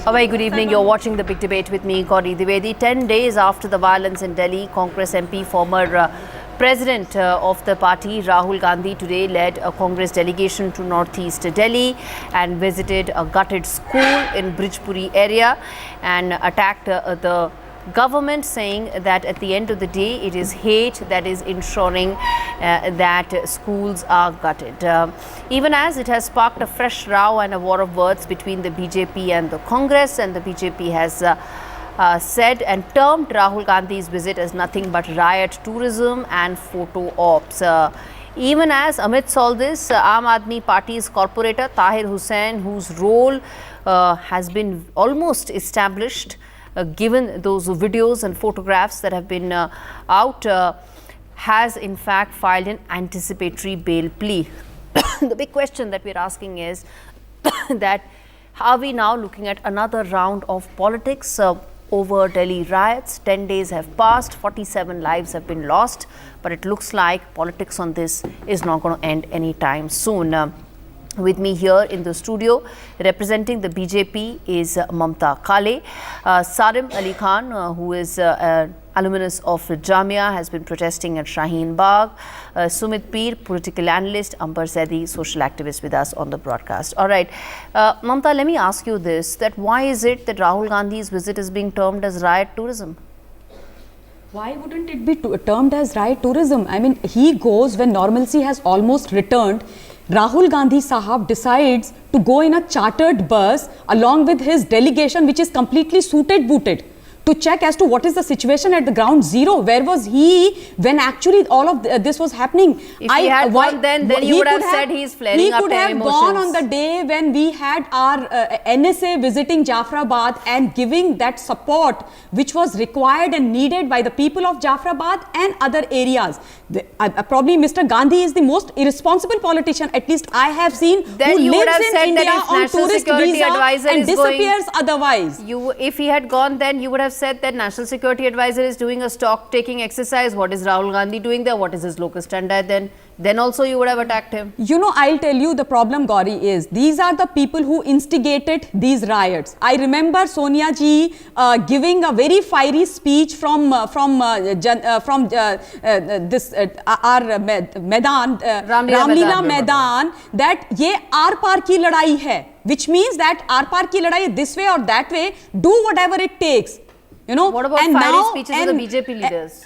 A very good evening. You're watching The Big Debate with me, Gauri Dwivedi. 10 days after the violence in Delhi, Congress MP, former President of the party, Rahul Gandhi, today led a Congress delegation to northeast Delhi and visited a gutted school in Brijpuri area and attacked the government, saying that at the end of the day, it is hate that is ensuring that schools are gutted. Even as it has sparked a fresh row and a war of words between the BJP and the Congress, and the BJP has said and termed Rahul Gandhi's visit as nothing but riot tourism and photo ops. Even as amidst all this, Aam Aadmi Party's corporator Tahir, whose role has been almost established, given those videos and photographs that have been out, has in fact filed an anticipatory bail plea. The big question that we're asking is that are we now looking at another round of politics over Delhi riots? 10 days have passed, 47 lives have been lost, but it looks like politics on this is not going to end anytime soon. With me here in the studio, representing the BJP, is Mamta Kale. Sarim Ali Khan, who is an alumnus of Jamia, has been protesting at Shaheen Bagh. Sumit Peer, political analyst. Amber Zaidi, social activist, with us on the broadcast. All right, Mamta, let me ask you this: that why is it that Rahul Gandhi's visit is being termed as riot tourism? Why wouldn't it be termed as riot tourism? I mean, he goes when normalcy has almost returned. Rahul Gandhi Sahab decides to go in a chartered bus along with his delegation, which is completely suited booted, to check as to what is the situation at the ground zero. Where was he when actually all of this was happening? If he had gone then you would have said he's flaring up emotions. He could have gone on the day when we had our NSA visiting Jafrabad and giving that support which was required and needed by the people of Jafrabad and other areas. Probably Mr. Gandhi is the most irresponsible politician, at least I have seen, then who lives in India on tourist visa and disappears otherwise. If he had gone, then you would have said that National Security Advisor is doing a stock-taking exercise. What is Rahul Gandhi doing there? What is his locus standi then? Then also you would have attacked him. You know, I'll tell you the problem, Gauri, is these are the people who instigated these riots. I remember Sonia ji giving a very fiery speech from this our Maidan, Ramlila Maidan, that ye aar-paar ki ladai hai, which means that aar-paar ki ladai this way or that way, do whatever it takes. You know, what about fiery speeches of the BJP leaders?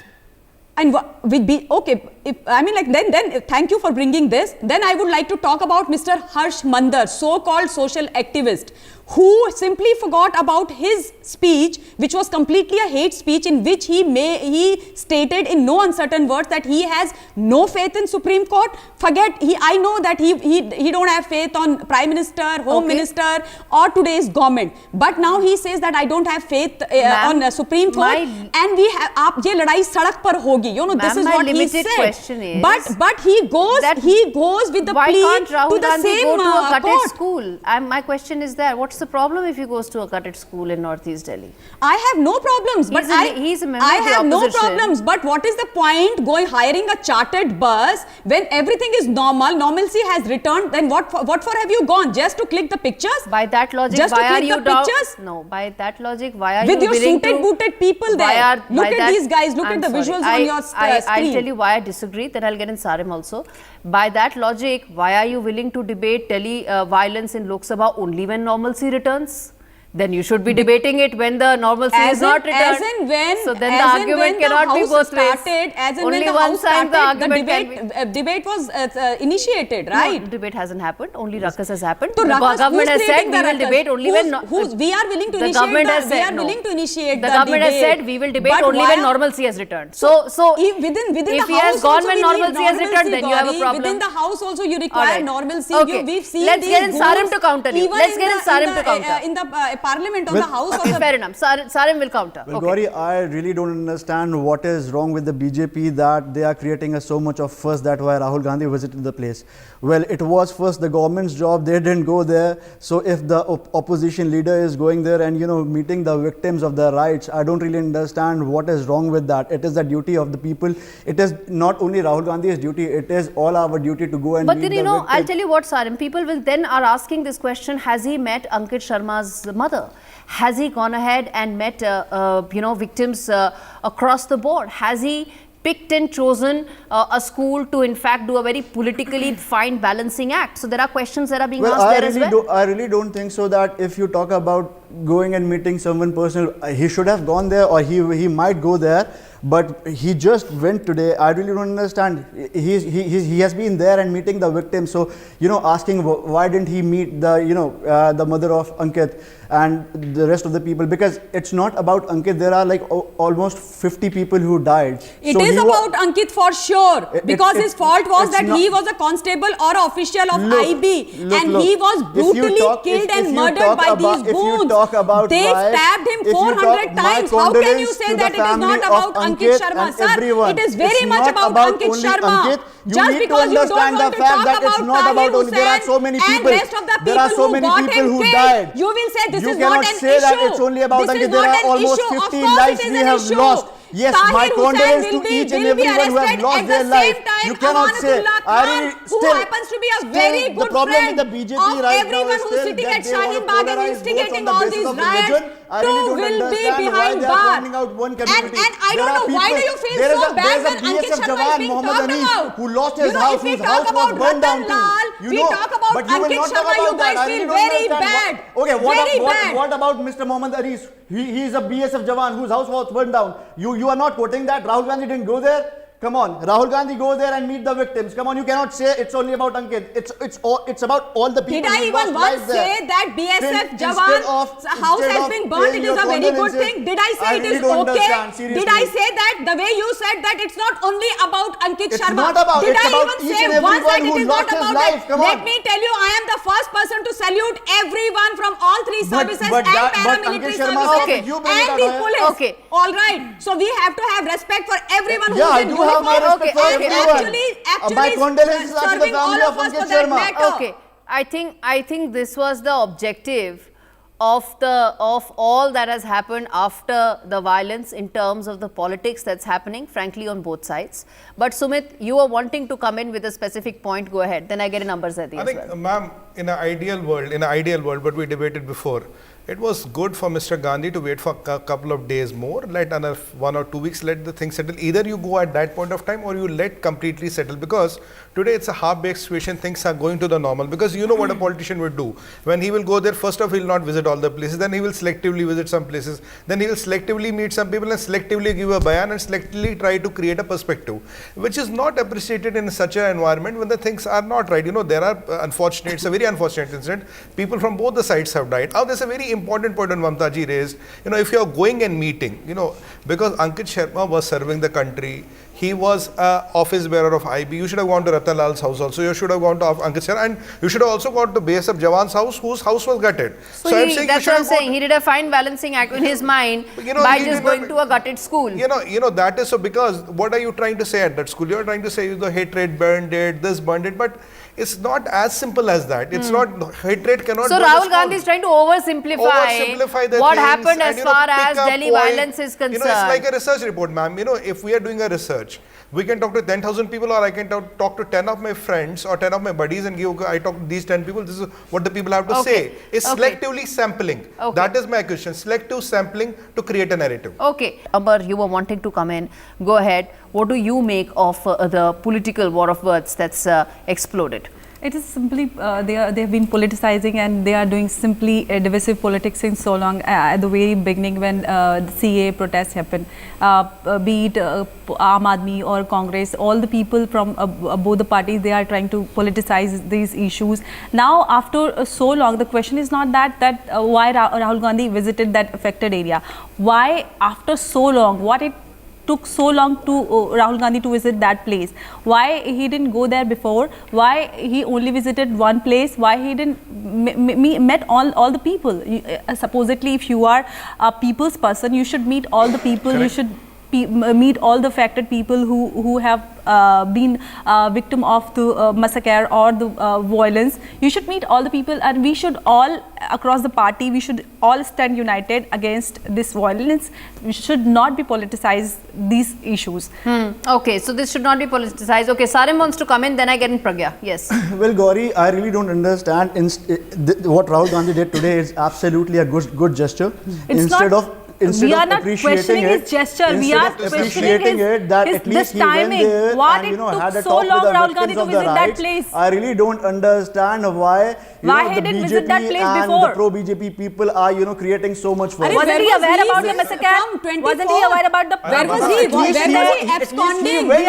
And we'd be okay. I mean, like, then thank you for bringing this. Then I would like to talk about Mr. Harsh Mandar, so-called social activist, who simply forgot about his speech, which was completely a hate speech, in which he stated in no uncertain words that he has no faith in Supreme Court. I know that he don't have faith on Prime Minister, Home Minister, or today's government. But now he says that I don't have faith on Supreme Court, and we have aap ye ladai sadak par hogi. You know, this is what he said. Is, but he goes with the plea to the same go to a gutted court. School. My question is that what's the problem if he goes to a gutted school in northeast Delhi? I have no problems, but he's a member I of the have no opposition. problems. But what is the point hiring a chartered bus when everything is normal? Normalcy has returned. Then what for have you gone? Just to click the pictures? By that logic, just why to click are you the pictures? No, by that logic, why are with you your suited booted people there? Look at these guys. Look at the visuals on your screen. I'll tell you why I disagree. Then I'll get in Sarim also. By that logic, why are you willing to debate Delhi violence in Lok Sabha only when normalcy returns? Then you should be debating it when the normalcy is not returned. As in when, so then the argument cannot be both ways. Only one side the argument debate was initiated, right? No, debate hasn't happened. Only ruckus has happened. So the government has said we will debate only when we are willing to initiate. The government has said we will debate only when normalcy has returned. So within if he has gone when normalcy has returned, then you have a problem. Within the house also you require normalcy. We've seen let's get in Sarim to counter you. Let's get in Sarim to counter. In the Parliament or the House or fair enough. Sarim will counter. Well, Gauri, I really don't understand what is wrong with the BJP that they are creating so much of fuss that why Rahul Gandhi visited the place. Well, it was first the government's job. They didn't go there. So if the opposition leader is going there and, meeting the victims of the riots, I don't really understand what is wrong with that. It is the duty of the people. It is not only Rahul Gandhi's duty. It is all our duty to go and meet the victims. I'll tell you what, Sarim, people will then are asking this question, has he met Ankit Sharma's mother? father? Has he gone ahead and met victims across the board? Has he picked and chosen a school to in fact do a very politically fine balancing act? So there are questions that are being asked there as well. I really don't think so that if you talk about going and meeting someone personal, he should have gone there, or he might go there, but he just went today. I really don't understand. He has been there and meeting the victims. So, asking why didn't he meet the the mother of Ankit and the rest of the people, because it's not about Ankit. There are like almost 50 people who died. It is about Ankit for sure, because his fault was that he was a constable or official of IB, and he was brutally killed and murdered by these goons. They stabbed him 400 times. How can you say that it is not about Ankit Sharma? Sir, it is very much about Ankit Sharma. Just because you don't want to talk about Tahir Hussain and rest of the people who got him killed, you will say this is not an issue. You cannot say that it's only about Ankit. There are almost 50 lives we have lost. Yes, my condolences to each and everyone who has lost their life. You cannot say. Who happens to be a very good friend of everyone who is sitting at Shaheen Bagh and instigating all these riots, too will be behind bars. And I don't know, why do you feel so bad when Ankit Sharma is being talked about? Who lost his house, if we talk about Ratan Lal, we talk about Ankit Sharma, you guys feel very bad. Okay, what about Mr. Mohammad Aris? He is a BSF Jawan whose house was burned down. You are not quoting that. Rahul Gandhi didn't go there. Come on, Rahul Gandhi go there and meet the victims. Come on, you cannot say it's only about Ankit. It's about all the people. Did I even once say that BSF Jawan's house has been burnt? It is a very good thing. Did I say it is okay? Did I say that the way you said that it's not only about Ankit Sharma? Did I even say once that it is not about that? Let me tell you, I am the first person to salute everyone from all three services and paramilitary services and the police. Okay. All right. So we have to have respect for everyone who is in my condolences are to the family of Ankit Sharma. Okay, I think this was the objective of all that has happened after the violence in terms of the politics that's happening, frankly, on both sides. But Sumit, you are wanting to come in with a specific point. Go ahead. Then I get a numbers at the end. I think, ma'am, in an ideal world, but we debated before, it was good for Mr. Gandhi to wait for a couple of days more, let another 1 or 2 weeks, let the thing settle. Either you go at that point of time or you let completely settle, because today it's a half-baked situation. Things are going to the normal, because you know what a politician would do. When he will go there, first off, he will not visit all the places, then he will selectively visit some places, then he will selectively meet some people and selectively give a bayan and selectively try to create a perspective, which is not appreciated in such an environment when the things are not right. There are unfortunate, it's a very unfortunate incident. People from both the sides have died. Now, there's a very important point on Mamta ji raised. If you are going and meeting, because Ankit Sharma was serving the country, he was an office bearer of IB. You should have gone to Ratan Lal's house also. You should have gone to Ankit Sharma, and you should have also gone to BSF Jawan's house, whose house was gutted. So that's what I'm saying. He did a fine balancing act in his mind by just going to a gutted school. That is so, because what are you trying to say at that school? You are trying to say the hatred burned it, this burned it, but it's not as simple as that. It's not, hatred cannot. So Rahul Gandhi is trying to oversimplify what happened as far as Delhi violence is concerned. It's like a research report, ma'am. If we are doing a research, we can talk to 10,000 people, or I can talk to 10 of my friends or 10 of my buddies and give, I talk to these 10 people, this is what the people have to say. It's selectively sampling. That is my question. Selective sampling to create a narrative. Okay. Amber, you were wanting to come in. Go ahead. What do you make of the political war of words that's exploded? It is simply, they have been politicizing, and they are doing simply divisive politics since so long. At the very beginning, when the CA protests happened, be it Aam Aadmi or Congress, all the people from both the parties, they are trying to politicize these issues. Now, after so long, the question is not that why Rahul Gandhi visited that affected area. Why, after so long, what it took so long to Rahul Gandhi to visit that place? Why he didn't go there before? Why he only visited one place? Why he didn't met all the people? Supposedly, if you are a people's person, you should meet all the people. Correct. You should meet all the affected people who have been victim of the massacre or the violence. You should meet all the people, and we should all across the party, we should all stand united against this violence. We should not be politicize these issues. Okay, so this should not be politicized. Okay, Sarim wants to come in, then I get in Pragya. Yes. Well, Gauri, I really don't understand. What Rahul Gandhi did today is absolutely a good gesture. We are not questioning his gesture. We are questioning his timing. What it took so long Rahul Gandhi to visit that place? I really don't understand why he didn't visit that place before? The pro-BJP people are creating so much for. Wasn't he aware about the massacre? Wasn't he aware about the? Where was he? Where was he absconding? Where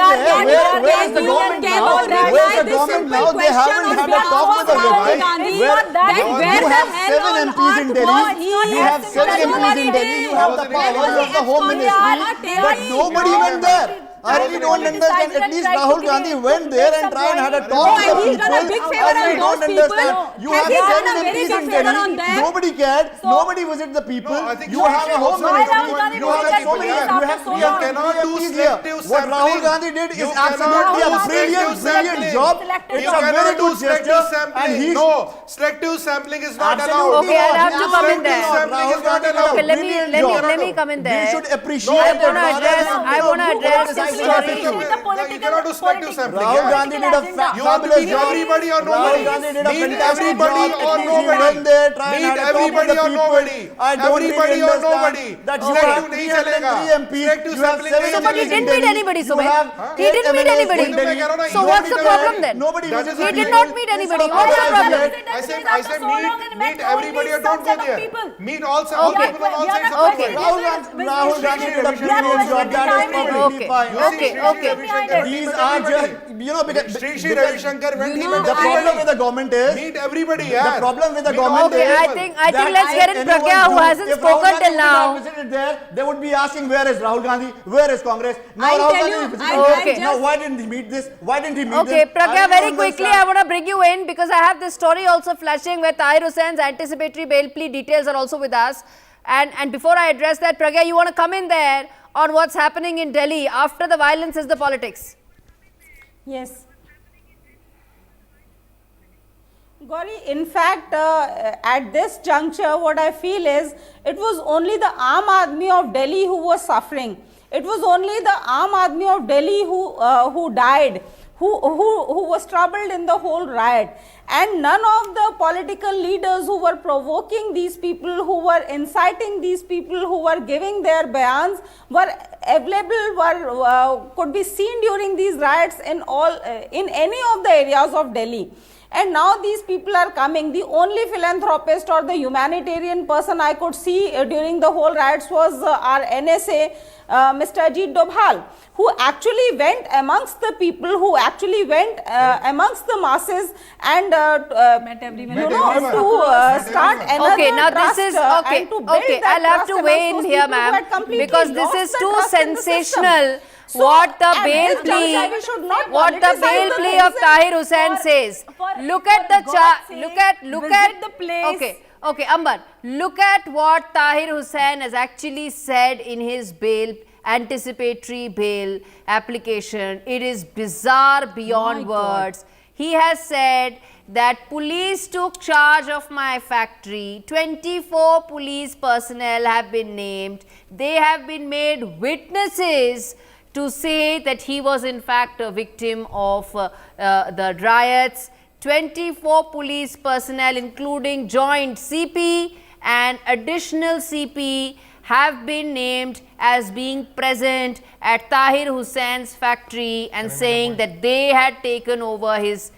is the government now? Where is the government now? They haven't had a talk with the government. You have 7 MPs in Delhi. You have 7 MPs in Delhi. You have the powers of the Home Ministry, but nobody went there. I really don't understand. At least Rahul Gandhi went there and tried and had a talk with the people. He's done a big favor on those people. You have 7 MPs in Delhi. Nobody cared. Nobody visited the people. You have a Home Ministry. You have so many. We cannot do selective sampling. What Rahul Gandhi did is absolutely a brilliant job. It's a very good gesture. No, selective sampling is not allowed. Okay, I'll have to come in there. Okay, let me come in there. We should appreciate I want to address You cannot do selective sampling. Rahul Gandhi did a You have to fabulous meet job. everybody or nobody. Rahul Gandhi did a Meet fantastic everybody job. or At least he nobody. went there, tried and Meet had a talk with everybody the or people. nobody. I don't Everybody really or understand nobody. that you Selective have नहीं 303 चलेगा. MPs. Selective You have sampling 7 नहीं But he MPs in didn't meet Delhi. anybody, You Sumit. have He didn't meet MLAs anybody. in Delhi. So what's the problem then? Nobody That visited is He the did people. not meet anybody. What's the problem? I say meet everybody or don't go there. Meet all sides of people on all sides of Okay. people. Rahul Gandhi did a brilliant job. That is perfectly fine. Okay. These are just, because Shri Ravi Shankar went. He met the problem with the government is Meet everybody. the problem with the government Okay, is I think let's get in Pragya, who hasn't if Rahul spoken Gandhi till would have now. visited there, they would be asking where is Rahul Gandhi, where is Congress. Now I'll Rahul tell Gandhi you, is visiting I'll there. just- Now why didn't he meet this? Why didn't he meet Okay, this? Pragya, I very don't quickly, understand. I want to bring you in because I have this story also flashing where Tahir Hussein's anticipatory bail plea details are also with us. And before I address that, Pragya, you want to come in there on what's happening in Delhi after the violence is the politics? Yes. Gauri, in fact, at this juncture, what I feel is it was only the Aam Aadmi of Delhi who was suffering. It was only the Aam Aadmi of Delhi who died, who was troubled in the whole riot. And none of the political leaders who were provoking these people, who were inciting these people, who were giving their bayans, were available, could be seen during these riots in any of the areas of Delhi. And now these people are coming. The only philanthropist or the humanitarian person I could see during the whole riots was our NSA, Mr. Ajit Dobhal, who actually went amongst the people, who actually went amongst the masses and Met everyone. to start another Okay, now trust, this is and to build okay. that I'll have trust to weigh amongst in those here, people who ma'am, had completely because this lost is the too trust in the system. sensational. So, What the at bail this juncture, we plea, should not what the politicize bail the plea things of and- Tahir Hussain says. Look at the chart. Look at visit the place. Okay, Amber. Look at what Tahir Hussain has actually said in his bail, anticipatory bail application. It is bizarre beyond words. He has said that police took charge of my factory. 24 police personnel have been named. They have been made witnesses to say that he was in fact a victim of the riots. 24 police personnel, including joint CP and additional CP, have been named as being present at Tahir Hussein's factory and saying that they had taken over his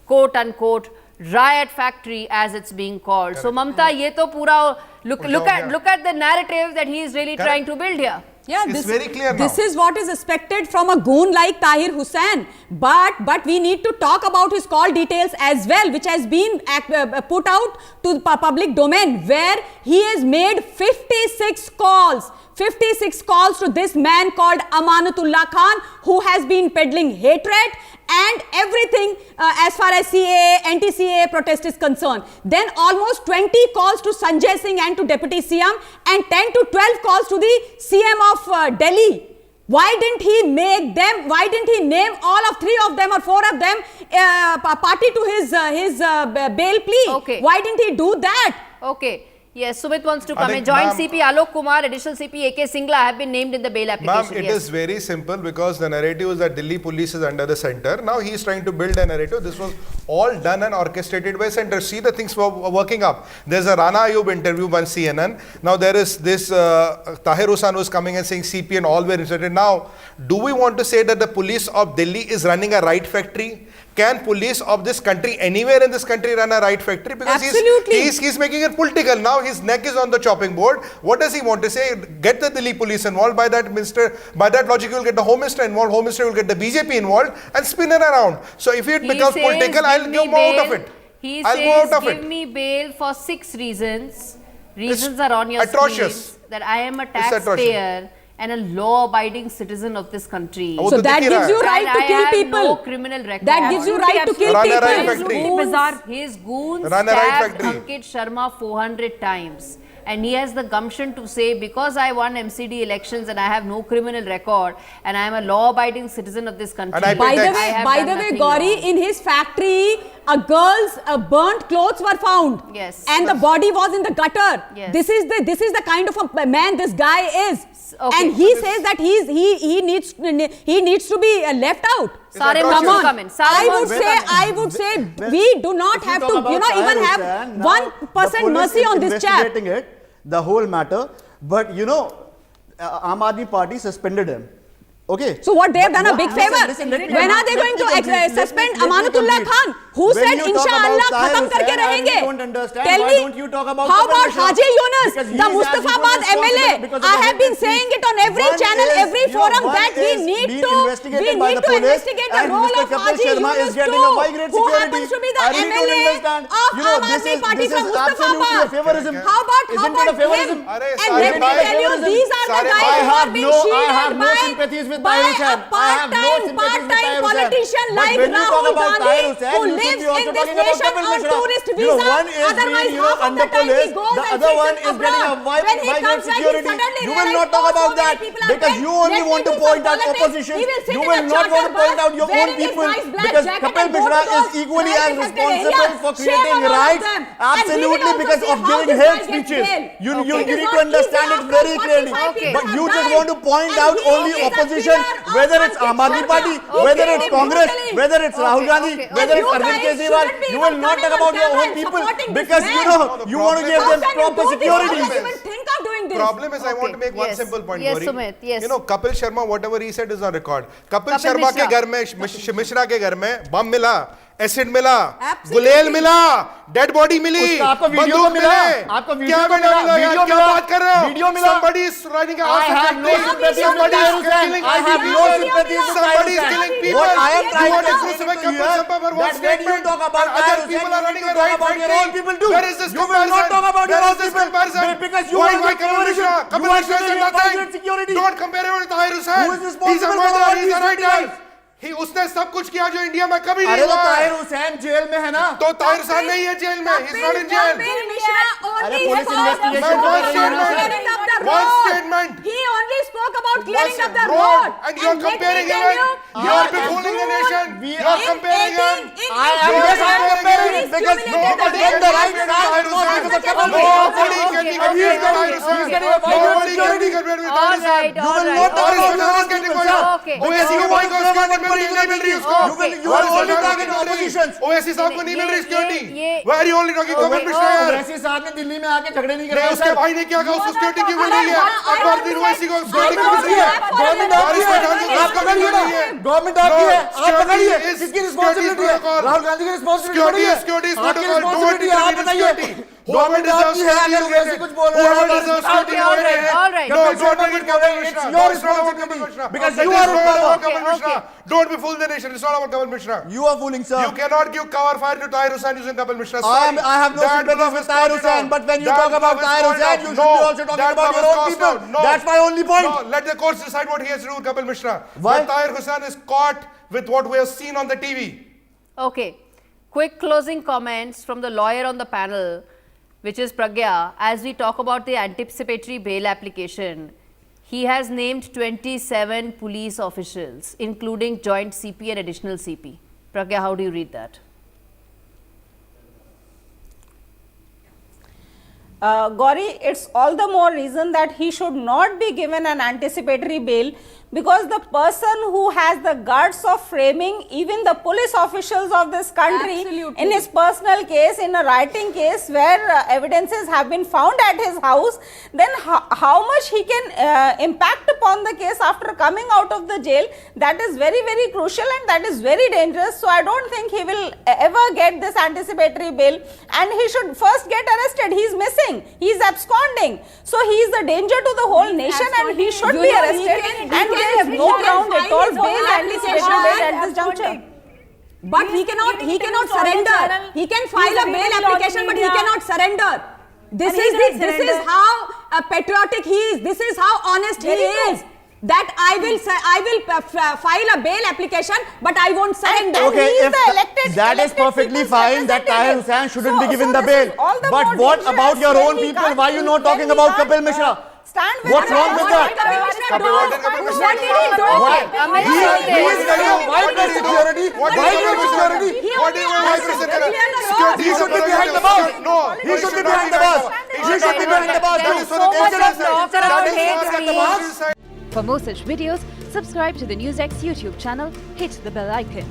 quote unquote riot factory, as it's being called. So Mamta, ye to pura look at the narrative that he is really trying to build here. Yeah, It's very clear now. This is what is expected from a goon like Tahir Hussain. But we need to talk about his call details as well, which has been put out to the public domain, where he has made 56 calls. 56 calls to this man called Amanatullah Khan, who has been peddling hatred and everything as far as CAA, anti-CAA protest is concerned. Then almost 20 calls to Sanjay Singh and to Deputy CM, and 10 to 12 calls to the CM of Delhi. Why didn't he make them? Why didn't he name all of 3 of them or 4 of them party to his bail plea? Okay. Why didn't he do that? Okay. Yes, Sumit wants to come in. think, Joint ma'am, CP Alok Kumar, additional CP AK Singla have been named in the bail Ma'am, application. it Yes. is very simple because the narrative is that Delhi police is under the center. Now he is trying to build a narrative. This was all done and orchestrated by center. See the things were working up. There's a Rana Ayub interview on CNN. Now there is this TAHIR'S who is coming and saying CP and all were inserted. Now, do we want to say that the police of Delhi is running a right factory? Can police of this country, anywhere in this country, run a right factory? Because Absolutely. he's making it political. Now his neck is on the chopping board. What does he want to say? Get the Delhi police involved. By that logic, you will get the Home Minister involved. Home Minister will get the BJP involved and spin it around. So if it He becomes says, political, I'll "Give go me out of bail." it. He I'll says, go out of give it. me bail for 6 reasons. Reasons are on your atrocious. screens. That I am a atrocious. taxpayer and a law-abiding citizen of this country. वो So तो that दिख ही रहा gives है। you right And to I kill have people. no criminal record. That gives you right to kill Run a people. right factory. His goons Run a right stabbed factory. Ankit Sharma 400 times. And he has the gumption to say, because I won MCD elections and I have no criminal record and I am a law-abiding citizen of this country. And I By pay the tax. I have way, done nothing Gauri, wrong. in his factory, a girl's burnt clothes were found. Yes. And the body was in the gutter. Yes. This is the kind of a man this guy is. Okay. And he says that he needs to be left out. Sare atrocious. Mahmood come in. Sare I would say we do not have to, even have 1% mercy on this chap. Investigating it, the whole matter, but Aam Aadmi Party suspended him. Okay. So what they have done a big Listen, favor. listen, let me When are they going to suspend Amanatullah Khan, who When said you talk Inshallah about khatam Tahir karke Hussain, I rahenge? don't understand. Tell Why me, don't you talk about how Kapil about Mishra? Haji Yunus, Because he the is as Mustafabad equally MLA? responsible because of I the have been HSC. saying it on every One channel, is, every forum one that we is need being to investigated by the police, investigate the and role Mr. of Kapil Haji Sharma Yunus is getting a too, wide-grade who security. happens to be the I really don't MLA understand. of Aam this Aadmi is- Party this from is absolutely a Mustafabad. favorism. How about Isn't it a favorism? him? Arey, And Sare let me bhai, tell you, these are the Sare guys bhai, who are being I have shielded no sympathies with by Tahir a Hussain. I have no sympathies with part-time Tahir Hussain. politician But like when you talk Rahul about Gandhi, Tahir Hussain, who you should lives be also in this talking about nation Kapil on Mishra. tourist You know, visa. one is Otherwise, being, half of under the time he police, goes the and other sits one in is getting a abroad. When he wide-grade comes back, he security. suddenly You will realizes, not talk oh, so about many that people are because dead. you only Let me want to do some point out politics. opposition. He will sit You in will a not want to charter point bus, out your own wearing his people nice black because jacket Kapil and go Mishra to is those equally as right-affected responsible areas. for Shame creating on all of rights. them. And we will Absolutely, also because see of how giving this hate guy gets speeches. bail. You It is need not to understand easy it after very clearly. 45 people But you have just died. want to point And out he only is a opposition, pillar of whether it's Ankit Aam Aadmi Sharma. Party, Okay, whether it's Congress, brutally. whether it's Rahul Gandhi, okay. whether And it's you Arvind guys Kejriwal. shouldn't be You will even not coming talk on about your camera own and people supporting this because man. you want to give How them can you proper do this? security. How can you even think of doing this? Problem is, I want to Okay, make one yes. simple point, Yes, Gauri. Sumit, yes. You know, Kapil Sharma, whatever he said is on record. Kapil Kapil Sharma के Mishra. घर में मिश्रा के घर में बम मिला, acid मिला, Absolutely. गुलेल मिला, dead body मिली, उसका आपको वीडियो बंदूक मिला? मिले। आपको वीडियो क्या तो मिला? मिला यार? वीडियो क्या मिला? बात कर रहे हो? वीडियो मिला? Somebody is running a I house have no factory. sympathy with Somebody Tahir is Hussain. killing I have no people. sympathy with Somebody is Tahir killing Hussain. people. What I am You trying want to to say crucify to Kapil you Sharma for one that when you statement, talk about and Tahir other people Hussain, are running you a talk right about your factory. own people too. Where is this You will not comparison? talk about your Where own is this people comparison? because you Why want Kapil Mishra? Kapil You are Mishra has giving done nothing. wide-grade security. Don't compare him with Tahir Hussain. Who is He's a responsible for murderer. all He's a these right guy. crimes? उसने सब कुछ किया जो India में कभी अरे नहीं तो हुआ ताहिर है। हुसैन जेल में है ना तो ताहिर हुसैन नहीं है जेल में, he's not in jail. Kapil Mishra only police spoke investigation about कर रही है। clearing up the One road. statement. He only spoke about clearing up the road. road. And you're let me comparing tell him you, and you're befooling the nation. We You're are comparing him. I am comparing it because Nobody when can the be right compared with side Tahir is not Hussain. because of Kapil Nobody Mishra. can be Okay, compared with Tahir okay, Hussain. He's getting a wide-grade Nobody can be security. compared with All Tahir Hussain. right, You all will right. not talk और about इसमें your own इसके people, लिए sir. Okay. Owaisi को भाई को उसके मिल रही है उसको You will only target oppositions. Owaisi साहब को नहीं मिल रही सिक्योरिटी ये- Why are you only talking Okay, Comment Mishra यार वैसे साहब ने दिल्ली में आके झगड़े नहीं करे नहीं उसके भाई ने क्या कहा उसको सिक्योरिटी क्यों मिल रही है अकबर दिन ओवैसी को सिक्योरिटी क्यों मिल रही है गवर्नमेंट आपकी है आप पकड़िए ना गवर्नमेंट आपकी है आप पकड़िए किसकी रिस्पांसिबिलिटी है राहुल गांधी की रिस्पांसिबिलिटी है सिक्योरिटी आपकी रिस्पांसिबिलिटी है आप बताइए गवर्नमेंट आपकी है अगर वैसे कुछ बोल रहे हैं all right. don't make it Kapil Mishra. It's your responsibility because you are in power. Kapil Mishra. Don't be fool the nation. It's not about Kapil Mishra. You are fooling, sir. You cannot give cover fire to Tahir Hussain using Kapil Mishra. I have no sympathy with Tahir Hussain, but when you talk about Tahir Hussain, you should be also talking about your own people. That's my only point. No, let the courts decide what he has to do with Kapil Mishra. Why? But Tahir Hussain is caught with what we have seen on the TV. Okay. Quick closing comments from the lawyer on the panel, which is Pragya, as we talk about the anticipatory bail application. He has named 27 police officials, including joint CP and additional CP. Pragya, how do you read that? Gauri, it's all the more reason that he should not be given an anticipatory bail, because the person who has the guts of framing even the police officials of this country Absolutely. in his personal case, in a writing case where evidences have been found at his house, then how much he can impact upon the case after coming out of the jail, that is very, very crucial and that is very dangerous. So I don't think he will ever get this anticipatory bail, and he should first get arrested. He is missing, he is absconding, so he is a danger to the whole nation and he should be arrested, and there is no ground at all bail, anticipatory bail at this juncture. But he cannot surrender. He can file a bail application, but he cannot surrender. This is how patriotic he is. This is how honest he is. That I will file a bail application, but I won't surrender. And Okay, he is if the elected that is perfectly people's fine, that Tahir representative. Hussain shouldn't be So- given so the this is bail. all the But more what dangerous about your when own we people? can't- Why are you not when talking we about can't, Kapil Mishra? Stand with What's the wrong with what that? did Commissioner do? What did Commissioner What did he do? Why? Commissioner He is did. telling you why do security? Why do security? What do you want asked to him say? to clear the Security He is should be a behind the prerogative. bus. No, He should be behind the bus. He should be behind the bus. That is for So the much police of side. talk That around is hate for the speech. police side. For more such videos, subscribe to the NewsX YouTube channel, hit the bell icon.